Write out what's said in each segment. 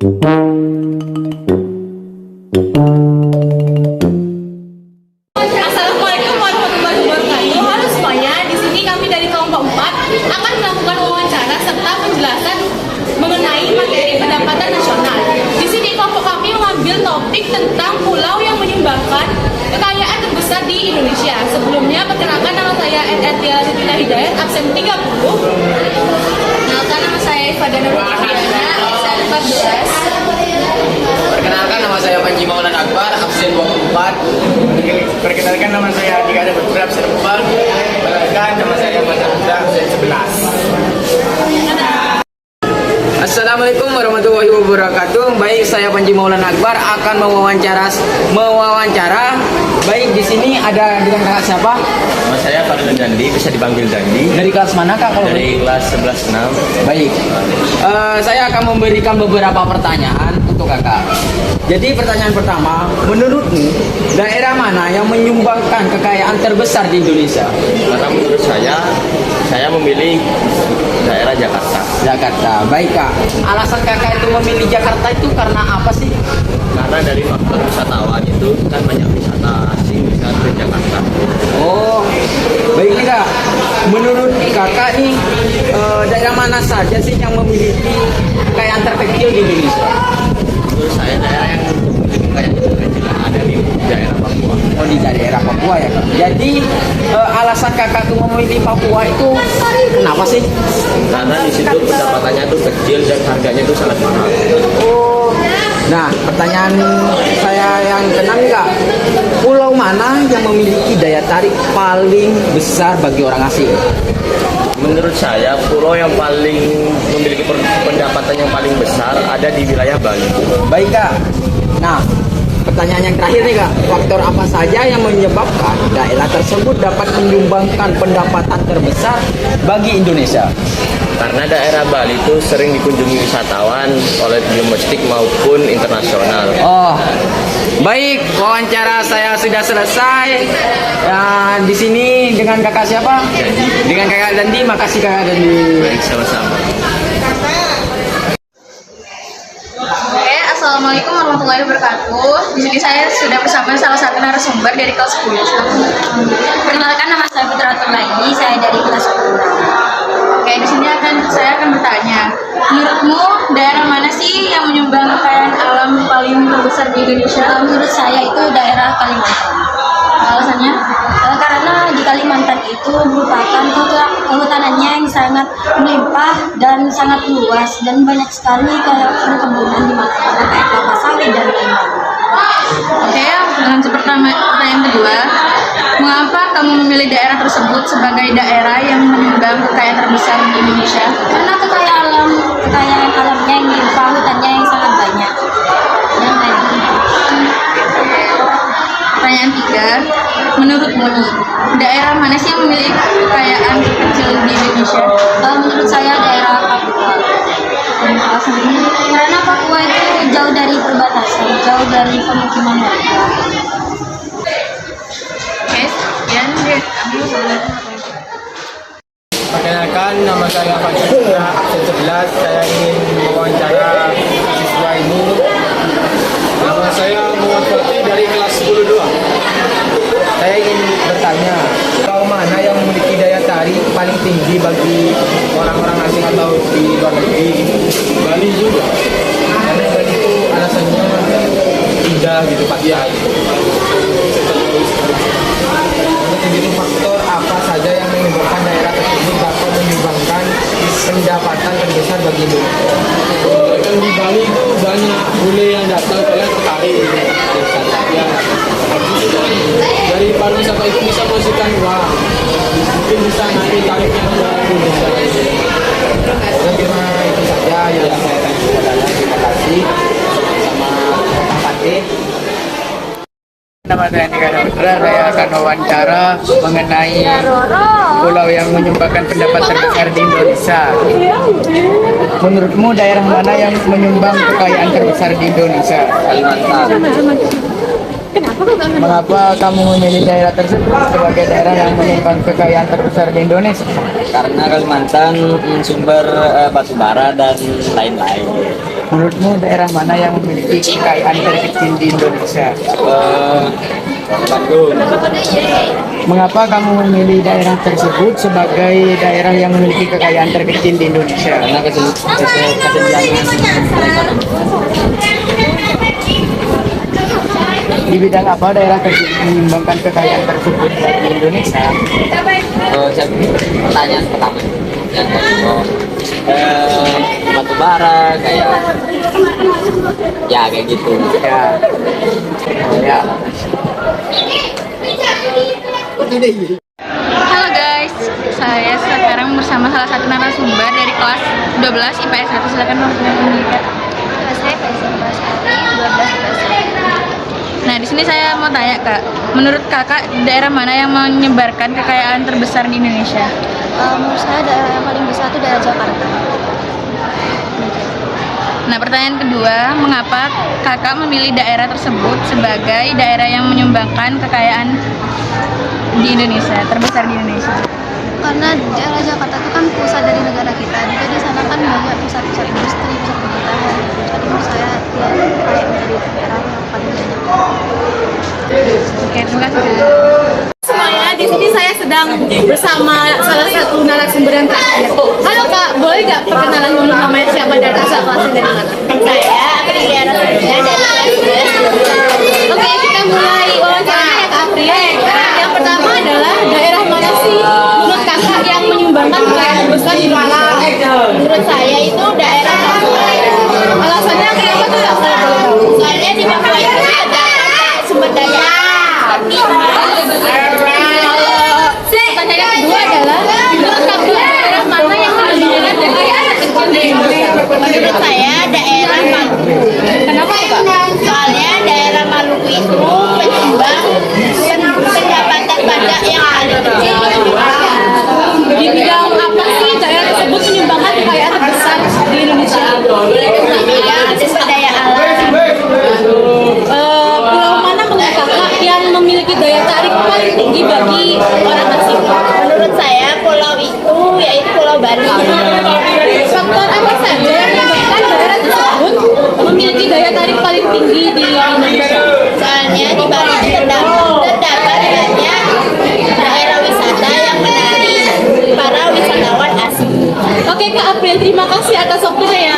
Assalamualaikum warahmatullahi wabarakatuh. Halo semuanya, di sini kami dari kelompok 4 akan melakukan wawancara serta penjelasan mengenai materi pendapatan nasional. Di sini kelompok kami mengambil topik tentang pulau yang menyumbangkan kekayaan terbesar di Indonesia. Sebelumnya, perkenalkan nama saya Tia Ritina Hidayat, absen 30. Kenalkan nama saya Fadana Rupiana, absen 14. Perkenalkan nama saya Panji Maulana Akbar, absen 24. Perkenalkan nama saya Dika Ada Putra, absen 4. Perkenalkan nama saya Mata Putra, absen 11. Assalamualaikum warahmatullahi wabarakatuh. Baik, saya Panji Maulana Akbar akan mewawancara. Baik, di sini ada dengan kakak siapa? Nama saya Fadlan Dandi, bisa dipanggil Dandi. Dari kelas mana kak? Kalau Dari kelas 11-6. baik, saya akan memberikan beberapa pertanyaan untuk kakak. Jadi pertanyaan pertama, menurutmu daerah mana yang menyumbangkan kekayaan terbesar di Indonesia? Karena menurut saya memilih daerah Jakarta. Jakarta. Baik kak, alasan kakak itu memilih Jakarta itu karena apa sih? Karena dari faktor wisatawan itu kan banyak wisata asing bisa ke Jakarta. Oh, baik nih kak. Menurut kakak nih, daerah mana saja sih yang memiliki kekayaan terkecil di Indonesia? Menurut saya daerah yang memiliki kekayaan terkecil ada di daerah Papua. Oh, di daerah Papua ya kak. Jadi alasan kakak tuh memilih Papua itu kenapa sih? Karena di situ pendapatannya itu kecil dan harganya itu sangat mahal. Oh, nah pertanyaan saya yang keenam nih kak. Pulau mana yang memiliki daya tarik paling besar bagi orang asing? Menurut saya pulau yang paling memiliki pendapatan yang paling besar ada di wilayah Bali. Baik kak. Nah, pertanyaan yang terakhir nih kak, faktor apa saja yang menyebabkan daerah tersebut dapat menyumbangkan pendapatan terbesar bagi Indonesia? Karena daerah Bali itu sering dikunjungi wisatawan oleh domestik maupun internasional. Oh, baik, wawancara saya sudah selesai. Dan di sini dengan kakak siapa? Dengan kakak Dandi. Makasih kakak Dandi. Baik, sama-sama. Oke, assalamualaikum warahmatullahi wabarakatuh. Di sini saya sudah bersama salah satu narasumber dari kelas 10. Perkenalkan, nama saya Putra Turlaini, saya dari kelas 10. Oke, di sini saya akan bertanya, menurutmu daerah mana sih yang menyumbang kekayaan alam paling terbesar di Indonesia? Menurut saya itu daerah Kalimantan. Alasannya? Karena di Kalimantan itu merupakan kehutanannya yang sangat melimpah dan sangat luas dan banyak sekali kayak perkebunan di mana-mana kayak kelapa sawit dan lain-lain. Oke, pertanyaan kedua, mengapa kamu memilih daerah tersebut sebagai daerah yang menyumbang kekayaan terbesar di Indonesia? Karena kekayaan alamnya yang melimpah, hutannya yang sangat banyak. Dan lain-lain. Pertanyaan tiga, menurutmu nih, daerah mana sih yang memiliki kekayaan terkecil di Indonesia? Menurut saya daerah Papua. Alasannya? Karena Papua itu jauh dari perbatasan, jauh dari pemukiman warga. Oke, sekian deh. Perkenalkan, nama saya Panji Putra, absen 11. Saya ingin mewawancara siswa ini. Nama saya Muhammad Fatih dari kelas 10-2. Saya ingin bertanya, pulau mana yang memiliki daya tarik paling tinggi bagi orang-orang asing atau di luar negeri? Bali juga. Karena Bali itu alasannya indah gitu, pantai. Untuk itu faktor apa saja yang menyebabkan daerah tersebut dapat menyumbangkan pendapatan terbesar bagi Indonesia? Kan di Bali itu banyak bule yang datang, kalian tertarik ya. Dari pariwisata itu bisa menghasilkan uang, mungkin bisa naik tarifnya ke Indonesia. Saya kira itu saja yang saya tanyakan. Terima kasih sama Pak Fatih. Nama saya Dika Ada Putra, saya akan wawancara mengenai pulau yang menyumbangkan pendapatan terbesar di Indonesia. Menurutmu daerah mana yang menyumbang kekayaan terbesar di Indonesia? Kalimantan. Mengapa kamu memilih daerah tersebut sebagai daerah yang menyumbang kekayaan terbesar di Indonesia? Karena Kalimantan sumber batu bara dan lain-lain. Menurutmu daerah mana yang memiliki kekayaan terkecil di Indonesia? Bandung. Mengapa kamu memilih daerah tersebut sebagai daerah yang memiliki kekayaan terkecil di Indonesia? Karena kesenjangan Di bidang apa daerah tersebut menyumbangkan kekayaan tersebut di Indonesia? Pertanyaan pertama yang batu bara kayak gitu. Ya. Halo guys, saya sekarang bersama salah satu narasumber dari kelas 12 IPS 1. Silakan memperkenalkan. Saya PSM kelas 12 IPS. Nah, di sini saya mau tanya Kak, menurut Kakak daerah mana yang menyebarkan kekayaan terbesar di Indonesia? Menurut saya daerah yang paling besar itu daerah Jakarta. Nah, pertanyaan kedua, mengapa Kakak memilih daerah tersebut sebagai daerah yang menyumbangkan kekayaan di Indonesia, terbesar di Indonesia? Karena daerah Jakarta itu kan pusat dari negara kita, juga di sana kan banyak pusat-pusat industri, pusat pemerintahan. Jadi menurut saya dia kayak menjadi daerah yang paling banyak. Oke, terima kasih. Semuanya, di sini saya sedang bersama salah satu narasumber yang terakhir. Halo Kak, boleh nggak perkenalan dulu namanya siapa dan asal kelasnya dari mana? Saya akan daerah saya dari kelas 11. Oke, kita mulai wawancaranya ya Kak April. Yang pertama adalah daerah mana sih menurut Kakak yang menyumbangkan kekayaan terbesar di Indonesia? Menurut saya itu daerah Papua. Alasannya kenapa tuh Kak? Soalnya di Papua itu terdapat sumber daya. Pertanyaan yang kedua adalah menurut Kakak daerah mana yang menyumbangkan kekayaan terkecil di Indonesia? Menurut saya daerah Maluku. Kenapa tuh Kak? Soalnya daerah Maluku itu menyumbang pendapatan pajak yang paling kecil di Indonesia. Di bidang apa sih daerah tersebut menyumbangkan kekayaan terbesar di Indonesia? Bidang sumber daya alam. Pulau mana menurut Kakak yang memiliki daya tarik paling tinggi bagi orang asing? Menurut saya pulau itu yaitu Pulau Bali. Faktor apa saja yang menyebabkan daerah tersebut memiliki daya tarik paling tinggi di Indonesia? Soalnya di Bali itu terdapat banyak daerah wisata yang menarik para wisatawan asing. Oke Kak April, terima kasih atas waktunya ya.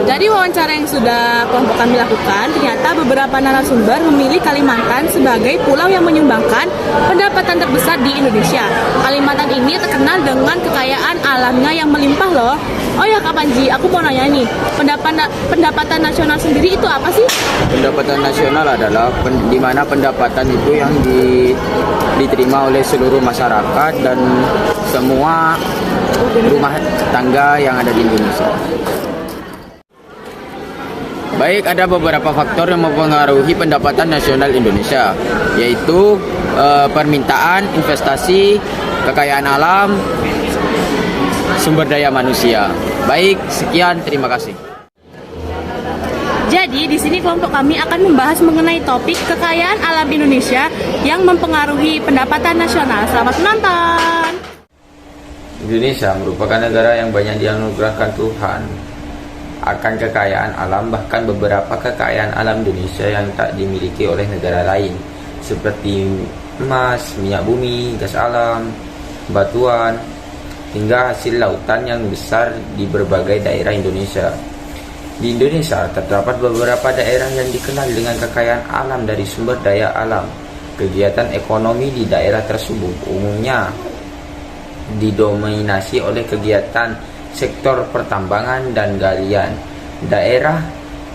Dari wawancara yang sudah kelompok kami lakukan, ternyata beberapa narasumber memilih Kalimantan sebagai pulau yang menyumbangkan pendapatan terbesar di Indonesia. Kalimantan ini terkenal dengan kekayaan alamnya yang melimpah loh. Oh ya Kak Panji, aku mau nanya nih, pendapatan nasional sendiri itu apa sih? Pendapatan nasional adalah di mana pendapatan itu yang diterima oleh seluruh masyarakat dan semua rumah tangga yang ada di Indonesia. Baik, ada beberapa faktor yang mempengaruhi pendapatan nasional Indonesia, yaitu permintaan, investasi, kekayaan alam, sumber daya manusia. Baik, sekian, terima kasih. Jadi di sini kelompok kami akan membahas mengenai topik kekayaan alam Indonesia yang mempengaruhi pendapatan nasional. Selamat menonton. Indonesia merupakan negara yang banyak dianugerahkan Tuhan akan kekayaan alam, bahkan beberapa kekayaan alam Indonesia yang tak dimiliki oleh negara lain seperti emas, minyak bumi, gas alam, batuan, hingga hasil lautan yang besar di berbagai daerah Indonesia. Di Indonesia terdapat beberapa daerah yang dikenal dengan kekayaan alam dari sumber daya alam. Kegiatan ekonomi di daerah tersebut umumnya didominasi oleh kegiatan sektor pertambangan dan galian. Daerah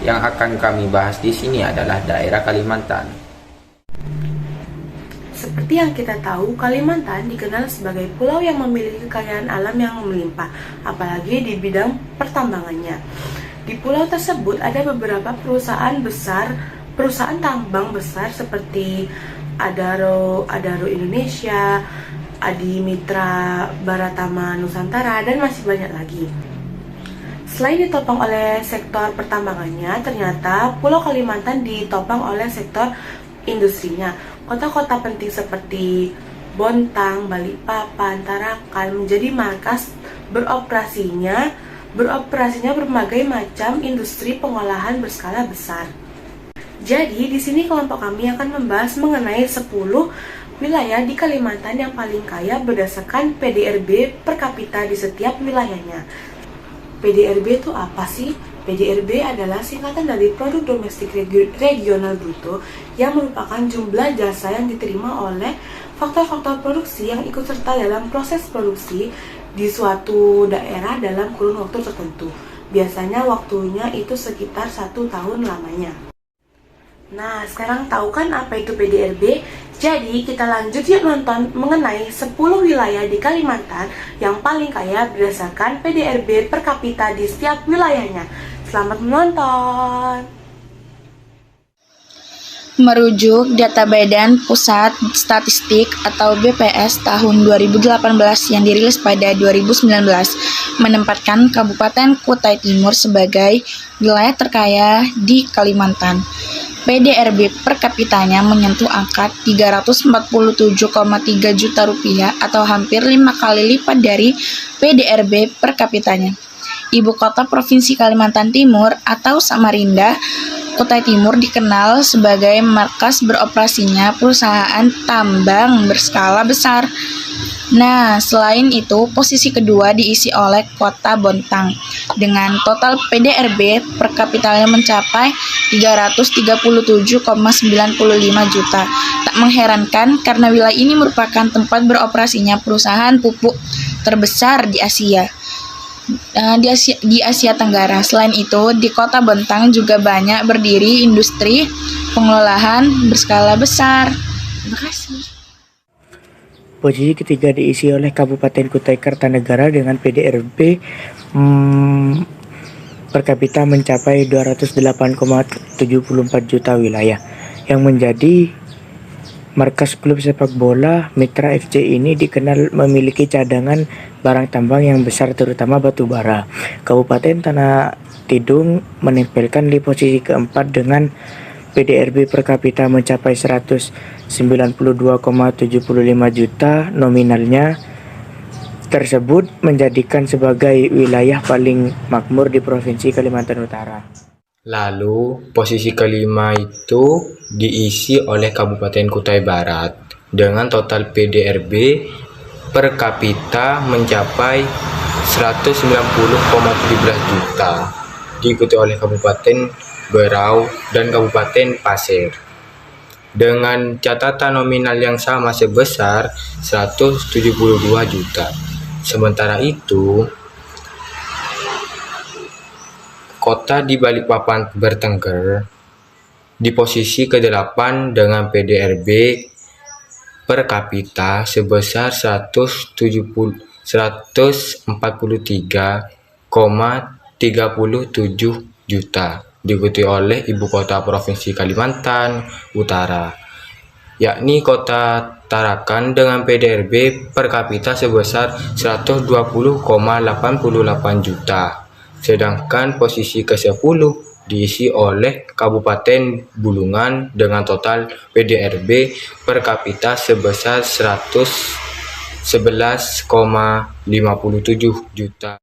yang akan kami bahas di sini adalah daerah Kalimantan. Seperti yang kita tahu, Kalimantan dikenal sebagai pulau yang memiliki kekayaan alam yang melimpah, apalagi di bidang pertambangannya. Di pulau tersebut ada beberapa perusahaan tambang besar seperti Adaro Indonesia, Adi Mitra Baratama Nusantara, dan masih banyak lagi. Selain ditopang oleh sektor pertambangannya, ternyata Pulau Kalimantan ditopang oleh sektor industrinya. Kota-kota penting seperti Bontang, Balikpapan, Tarakan menjadi markas beroperasinya berbagai macam industri pengolahan berskala besar. Jadi di sini kelompok kami akan membahas mengenai 10 wilayah di Kalimantan yang paling kaya berdasarkan PDRB per kapita di setiap wilayahnya. PDRB itu apa sih? PDRB adalah singkatan dari Produk Domestik Regional Bruto yang merupakan jumlah jasa yang diterima oleh faktor-faktor produksi yang ikut serta dalam proses produksi di suatu daerah dalam kurun waktu tertentu. Biasanya waktunya itu sekitar 1 tahun lamanya. Nah, sekarang tahu kan apa itu PDRB? Jadi kita lanjut yuk nonton mengenai 10 wilayah di Kalimantan yang paling kaya berdasarkan PDRB per kapita di setiap wilayahnya. Selamat menonton! Merujuk data Badan Pusat Statistik atau BPS tahun 2018 yang dirilis pada 2019 menempatkan Kabupaten Kutai Timur sebagai wilayah terkaya di Kalimantan. PDRB per kapitanya menyentuh angka 347,3 juta rupiah atau hampir 5 kali lipat dari PDRB per kapitanya. Ibu kota Provinsi Kalimantan Timur atau Samarinda, Kutai Timur dikenal sebagai markas beroperasinya perusahaan tambang berskala besar. Nah, selain itu, posisi kedua diisi oleh Kota Bontang dengan total PDRB per kapitanya mencapai 337,95 juta. Tak mengherankan karena wilayah ini merupakan tempat beroperasinya perusahaan pupuk terbesar di Asia Tenggara. Selain itu, di Kota Bontang juga banyak berdiri industri pengolahan berskala besar. Terima kasih. Posisi ketiga diisi oleh Kabupaten Kutai Kartanegara dengan PDRB per kapita mencapai 208,74 juta wilayah, yang menjadi markas klub sepak bola Mitra FC. Ini dikenal memiliki cadangan barang tambang yang besar terutama batu bara. Kabupaten Tanah Tidung menempelkan di posisi keempat dengan PDRB per kapita mencapai 192,75 juta nominalnya. Tersebut menjadikan sebagai wilayah paling makmur di Provinsi Kalimantan Utara. Lalu posisi kelima itu diisi oleh Kabupaten Kutai Barat dengan total PDRB per kapita mencapai 190,17 juta, diikuti oleh Kabupaten Berau dan Kabupaten Pasir dengan catatan nominal yang sama sebesar 172 juta. Sementara itu, kota di Balikpapan bertengger di posisi ke-8 dengan PDRB per kapita sebesar 143,37 juta, diikuti oleh ibu kota Provinsi Kalimantan Utara, yakni Kota Tarakan dengan PDRB per kapita sebesar 120,88 juta. Sedangkan posisi ke-10 diisi oleh Kabupaten Bulungan dengan total PDRB per kapita sebesar 111,57 juta.